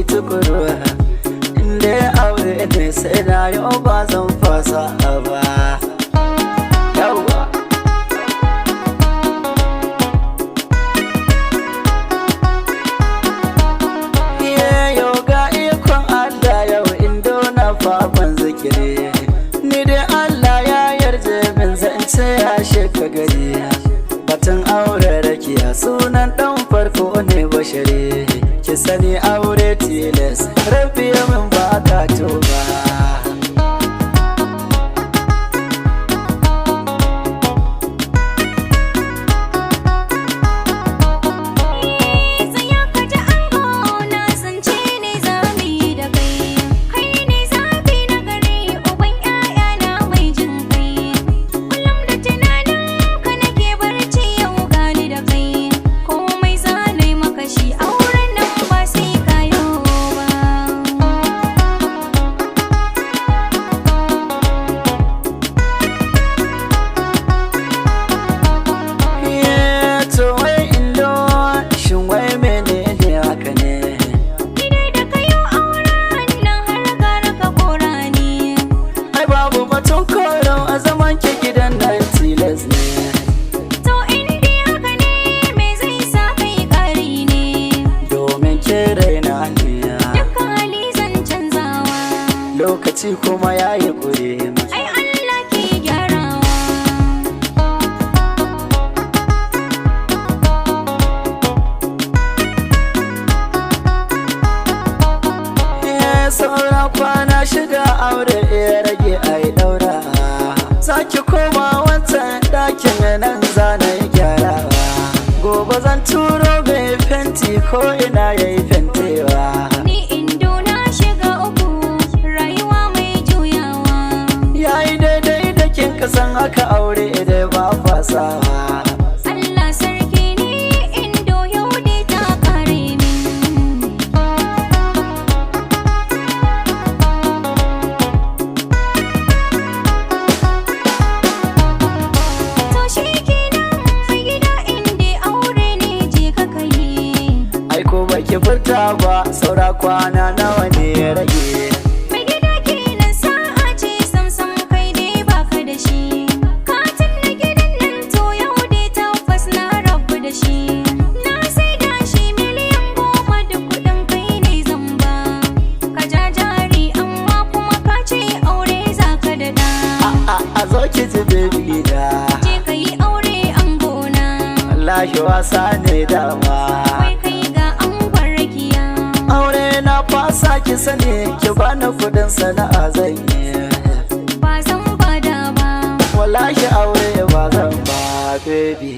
tukuru, inda aure ne sai na yau ba zan fasa ba. Yawa yau ga ikon Allah yau indo na faban zikiri, ni dai Allah ya yarje min zance ya sheka gari. Batun aure rakiya sunan dan farko ne bashari, ki sani aure tilas rabbi min ba ka tuba. Lokaci kuma ya yi ƙure ai Allah ke gyarawa. Saura kwana shida aure ya rage ai daura, sake koma wancan ɗakin nan zana yi gyarawa. Gobe zan turo mai fenti ko ina ya yi fentewa. Kasan haka aure idan ba fasawa. Allah sarki ne indo yau dai ta kare min. To shi kenan mai gida inda aure ne je ka kai. Aiko baki furta ba saura kwana nawa ne ya rage. Ki ji baby da je ka yi aure an gona, wallahi wasa ne dama. wai kai ga angon rakiya. Aure na fasa ki sani, ki bani kudin sana'a zan yi. Ba zan bada ba wallahi aure ba zan ba baby.